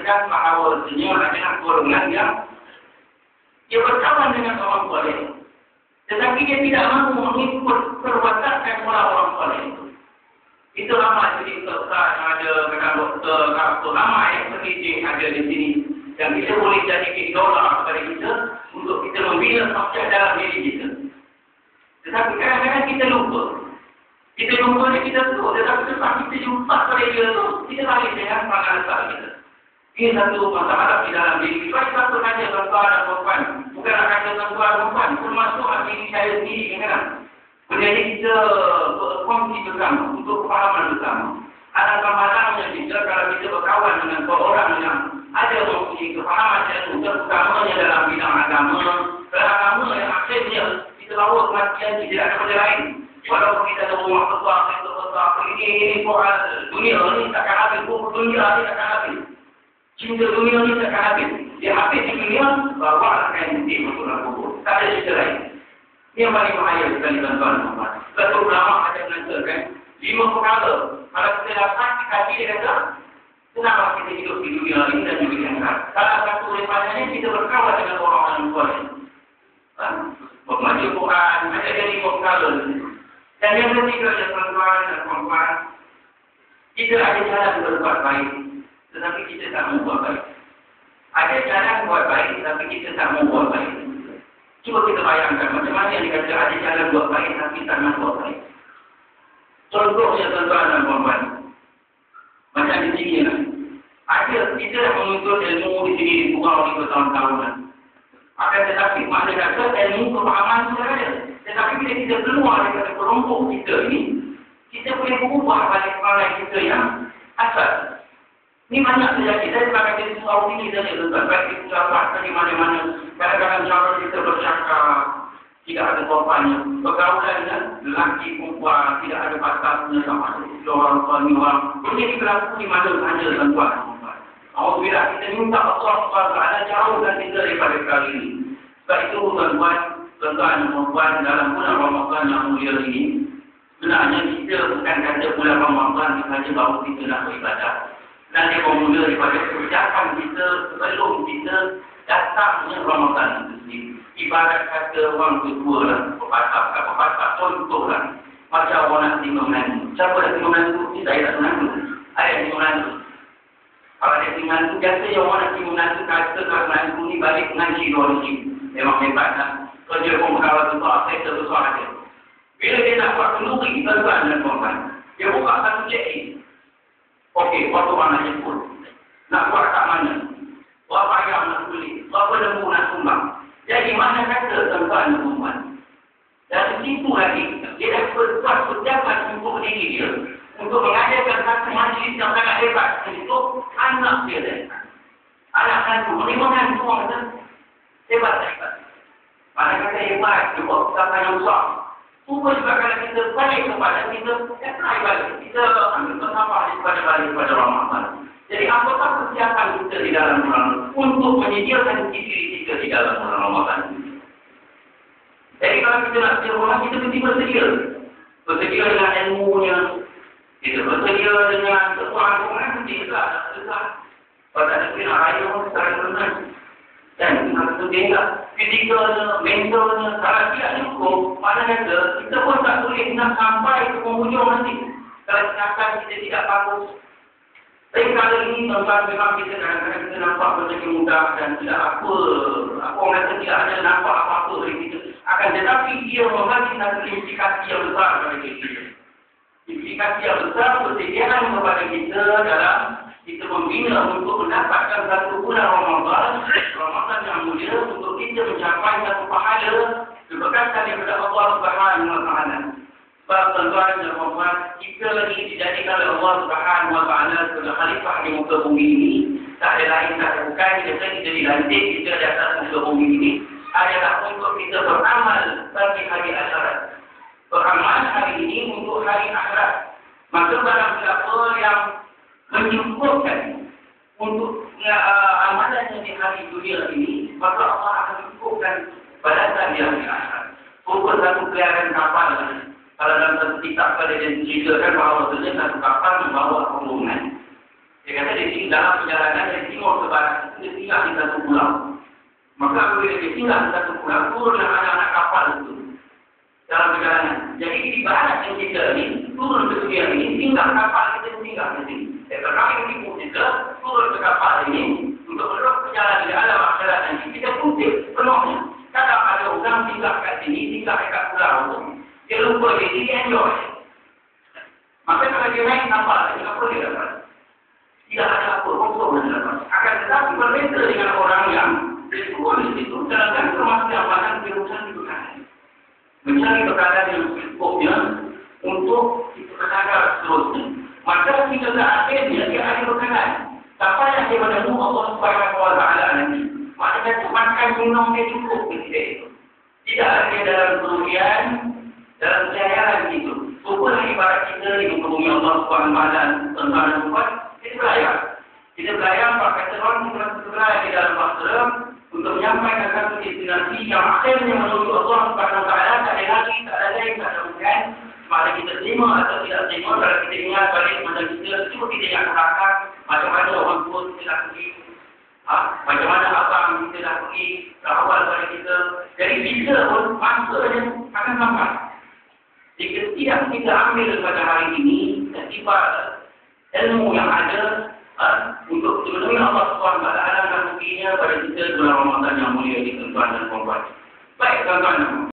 menyatakan bahawa adalah golongan yang dia berkawan dengan orang soleh. Tetapi dia tidak mahu mengikut perbuatan orang soleh itu. Itu lama jadi Ustaz ada dengan Dr. Lama yang pendidik ada di sini. Yang kita boleh jadi idola kepada kita untuk kita membina fakta dalam diri kita. Tetapi kadang-kadang kita lupa. Kita lupa dia kita tu. Tetapi setelah kita jumpa pada dia tu, kita balik dengan pandangan kita. Ini satu masalah di dalam diri. Kalau satu saja tuan-tuan dan puan-puan. Bukanlah kata tuan-tuan dan puan-puan. Termasuk diri saya sendiri. Benda ini kita berkongsi bersama. Untuk kefahaman bersama. Alangkah malangnya kita kalau kita berkawan dengan seorang yang ada mempunyai kefahaman yang terutamanya dalam bidang agama. Dalam agama yang akhirnya kita bawa kematian tidak ada benda lain. Walaupun kita tahu rumah besar, ini soal dunia ni takkan habis. Dunia ni takkan habis. Cinta dunia ni takkan habis. Dia habis di dunia, bawa akan di dalam kubur. Tak ada cerita lain. Ini yang paling bahaya sekali tuan-tuan. Lalu ulama ada menentukan 5 perkara. Kalau kita dapat dikaji dia kata, kenapa kita hidup di dunia ini dan juga yang lain. Salah satu daripadanya kita berkawan dengan orang-orang yang soleh. Membaca Quran, ada dari 5 perkara. Dan yang ketiga ya tuan-tuan dan puan-puan, kita ada jalan berbuat baik. Tetapi kita tak mau buat baik. Ada jalan buat baik, tapi kita tak mau buat baik. Cuba kita bayangkan macam mana yang dikata ada jalan buat baik, tapi tak mau buat baik. Contohnya tuan-tuan dan puan-puan, macam di sini lah. Ada kita menuntut ilmu di sini di kurang 5 tahun-tahunan. Akan tetapi mana kata ilmu kefahaman itu ada. Tetapi bila kita keluar daripada kelompok kita ini, kita boleh berubah balik perangai kita yang asal. Ini banyak terjadi. Saya sebagai jenis orang ini saja tuan-tuan. Baik kita dapat dari mana-mana. Kadang-kadang cara kita bercakap, tidak ada sopannya. Pergaulan dengan lelaki, perempuan, tidak ada batasnya sama seperti orang suami orang. Ini berlaku di mana saja tuan-tuan. Apabila kita minta Allah SWT jauhkan kita daripada kali ini. Sebab itu tuan-tuan dan perempuan dalam bulan Ramadan yang mulia ini, sebenarnya kita bukan kata bulan Ramadan sahaja baru kita nak beribadah. Dan dia bermula daripada persiapan kita sebelum kita datangnya Ramadan itu sendiri. Ibarat kata orang tua lah, pepatah, contoh lah. Macam orang nak terima menantu. Siapa nak terima menantu? Saya tak menantu. Ada yang terima menantu. Kalau dia terima menantu, biasanya orang nak terima menantu kata kalau menantu ni balik mengaji 2 hari. Memang hebat lah. Kerja pun berkawal tu, saya terbesar saja. Bila dia nak buat kenduri, tuan-tuan dan puan-puan, dia buka satu check-in. Okey, waktu mana jemput? Nak buat kat mana? Berapa ayam nak beli? Berapa lembu nak sumbang? Jadi mana kata tuan-tuan dan puan-puan? Dan situ lagi, dia dah berbuat persiapan untuk diri dia. Untuk mengajarkan satu majlis yang sangat hebat untuk anak dia. Anak hantu, menerima hantu orang kata, hebat. Mana kata hebat, dia buat persiapan yang besar. Cuba juga kalau kita balik kepada kita, apply balik. Kita ambil bersama balik kepada Ramadan. Jadi apakah persiapan kita di dalam bulan untuk menyediakan diri kita di dalam bulan Ramadan? Jadi kalau kita nak sedia, kita mesti bersedia. Bersedia dengan ilmunya. Kita bersedia dengan kekuatan mesti juga. Kalau tak ada kena raya pun secara benar. Dan itu dia fiziknya, mentalnya, kalau tidak cukup, mana kata kita pun tak boleh nak sampai ke penghujung nanti. Kalau tindakan kita tidak bagus. Tapi kalau ini tuan-tuan memang kita kadang-kadang kita nampak macam mudah dan tidak apa orang kata tidak ada nampak apa-apa dari kita. Akan tetapi dia membagi satu implikasi yang besar kepada kita. Implikasi yang besar persediaan kepada kita dalam kita membina untuk mendapatkan satu bulan Ramadan yang mulia untuk kita mencapai satu pahala keberkatan daripada Allah Subhanahu Wa Taala. Sebab tuan-tuan dan puan-puan, kita lagi dijadikan oleh Allah Subhanahu Wa Taala sebagai khalifah di muka bumi ini. Tak ada lain, tak ada bukan kita dilantik kita di atas muka bumi ini adalah untuk kita beramal bagi hari akhirat. Beramal hari ini untuk hari akhirat. Maka barang siapa yang menyukurkan untuk amalannya di hari dunia ini, maka Allah akan cukupkan balasan di hari akhirat. Pukul satu keliaran kapal. Kalau dalam satu kitab ada yang ceritakan bahawa satu kapal membawa rombongan. Dia kata di sini dalam perjalanan dari timur ke satu pulau. Maka apabila dia tinggal di satu pulau, turunlah anak-anak kapal itu dalam perjalanan. Jadi di barat yang kita ini, turun ke dunia ini, tinggal kapal kita tinggal di sini. Karena kami pun kita turun ke kapal ini untuk menerus perjalanan di alam akhirat nanti. Kita putih penuhnya. Kadang ada orang tinggal kat sini, tinggal dekat pulau itu, dia lupa dia enjoy. Maka kalau dia naik kapal, dia apa dia dapat? Tidak ada apa kosong yang dapat. Akan tetapi berbeza dengan orang yang turun di situ, sedangkan termasuk yang bahkan berusaha di belakang. Mencari perkara yang cukupnya untuk berkata seterusnya. Maka kita tak akhirnya dia ada perkara. Sampai yang dia menemukan Allah Subhanahu Wa Taala nanti. Maknanya makan minum dia cukup ketika itu. Tidak ada dalam kerugian, dalam kejayaran itu. Supaya ibarat kita di muka bumi Allah Subhanahu Wa Taala tentang tempat kita belayar. Kita belayar pakai teron kita belayar di dalam bahtera untuk menyampaikan satu destinasi yang akhirnya menuju Allah Subhanahu Wa Taala. Tak ada lagi, tak ada lain, tak ada hujan. Mari kita terima atau tidak terima. Kalau kita ingat balik macam kita, cuba kita ingat belakang macam mana orang tua kita dah pergi, macam mana abang kita dah pergi awal pada kita. Jadi kita pun masanya akan sampai. Jika tidak kita ambil pada hari ini, setiap ilmu yang ada untuk memenuhi Allah Subhanahu Wa Taala dan buktinya pada kita bulan Ramadan yang mulia ini, tuan-tuan dan puan-puan. Baik, tuan-tuan.